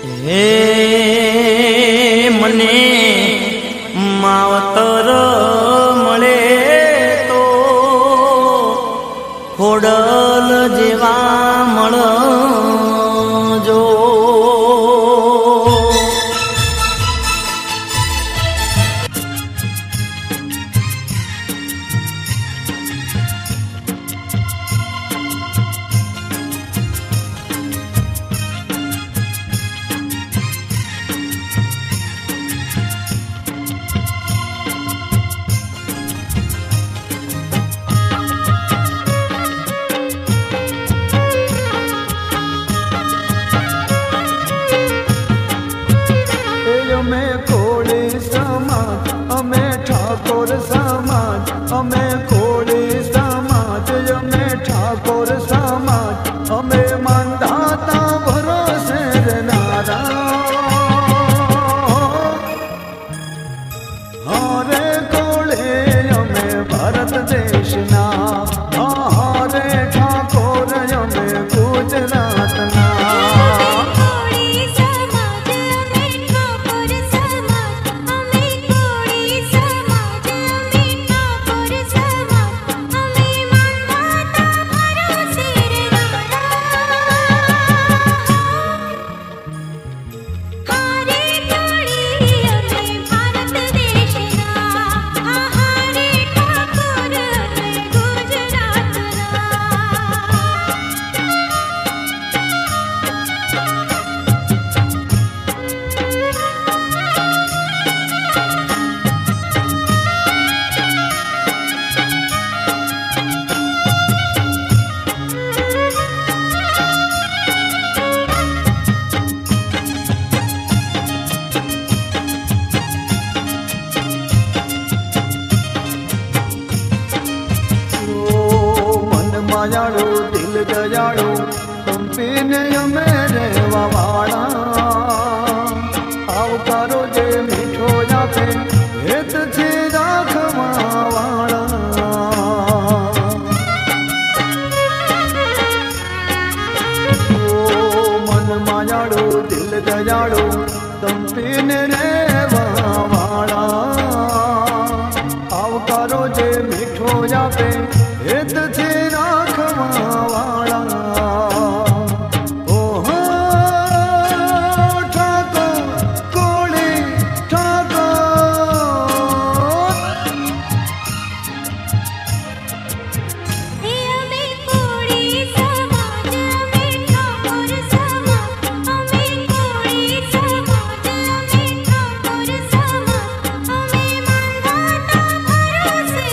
હે મને માવતર મળે તો ખોડલ જેવા મળજો. અમે કોળી સમાજ, અમે ઠાકોર સમાજ, અમે કોળી સમાજ, અમે ઠાકોર સમાજ, અમે માંધાતા ભરોસે રહેનારા. હરે કોળી અમે ભારત દેશના, હરે ઠાકોર અમે ગુજરાતના. માયાળો દિલ દયાળો કંપીને અમે રહેવા વાળા. આવકારો જે મીઠો આપે હેતથી રાખવા વાળા. મન માયાળો દિલ દયાળો કંપીને રહેવા વાળા. આવકારો જે મીઠો આપે હેતથી રાખવા વાળા. ઓહો ઠાકોર કોળી ઠાકોર. અમે કોળી સમાજ, અમે ઠાકોર સમાજ, અમે કોળી સમાજ, અમે ઠાકોર સમાજ, અમે માંધાતા ભરોસે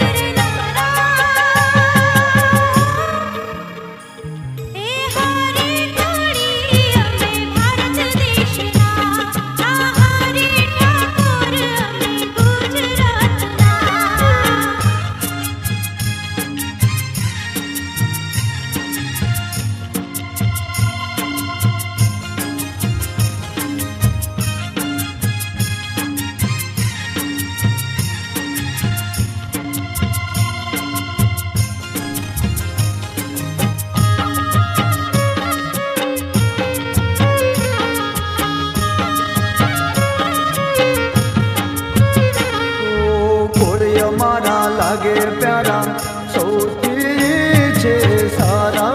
અમારા લાગે પ્યારા સૌથી છે સારા.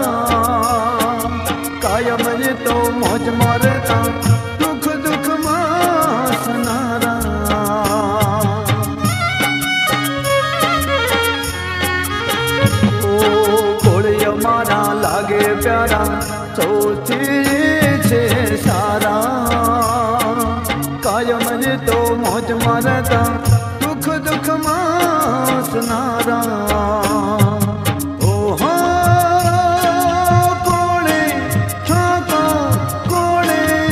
કાયમ તો મોજ મારતા દુઃખ દુઃખમાં સનારા. કોળી અમારા લાગે પ્યારા સૌથી છે સારા. કાયમ તો મોજ મારતા દુઃખ દુઃખમાં સનારા. ઓહો કોળી ઠાકોર કોળી.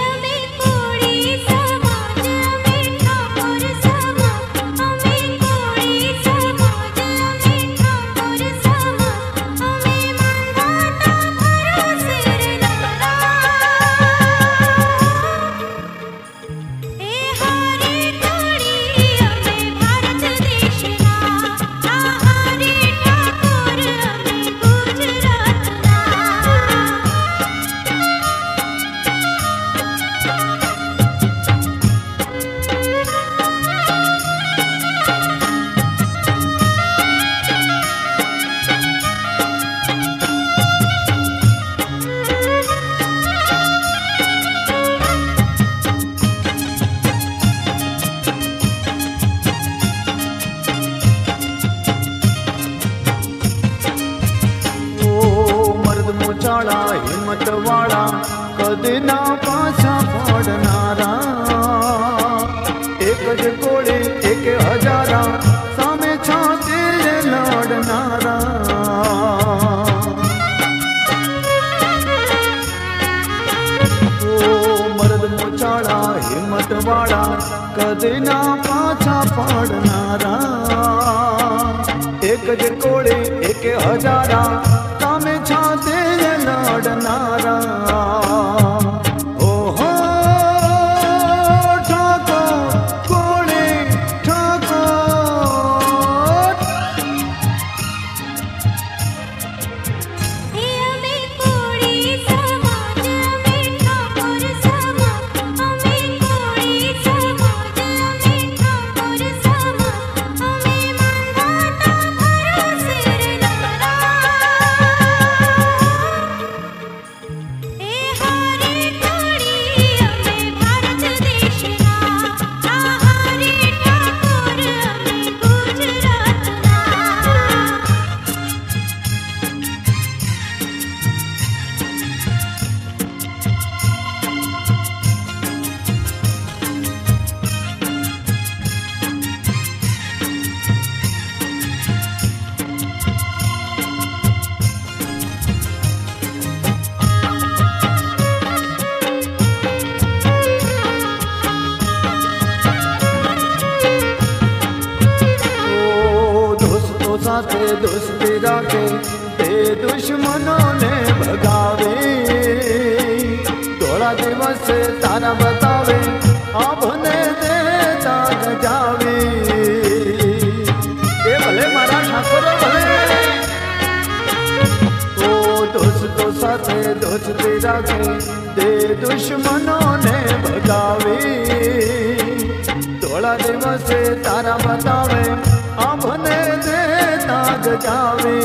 અમે કોળી સમાજ, અમે ઠાકોર સમાજ, અમે કોળી સમાજ, અમે ઠાકોર સમાજ, અમે માંધાતા ભરોસે રહેનારા. મોચાળા હિંમત વાળા કદી ના પાછા પડનારા એક જ કોળી એક હજારા સામે છાતી લડનારા મર્દ મોચાળા હિંમત વાળા કદી ના પાછા પડનારા એક જ કોળી એક હજારા સામે છાતે લડનારા ઓહો ઠાકોર કોળી ઠાકોર હે અમે કોળી સમાજ અમે ઠાકોર સમાજ અમે કોળી સમાજ અમે ઠાકોર સમાજ અમે માંધાતા ભરોસે એ હારે ઠાડી અમે ભારત દેશના આ હારે ઠાકોર અમે ગુજરાતના દોસ્તો સાથે દોસ્તી રાખે તે દુશ્મનોને ભગાવે થોડા દિવસે તારા બતાવે આભને દેતા ગજાવે એ ભલે મારા ઠાકોરો ભલે ઓ દોસ્તો સાથે દોસ્તી રાખે તે દુશ્મનોને ભગાવે થોડા દિવસે તારા બતાવે આભને દેતા ગજાવે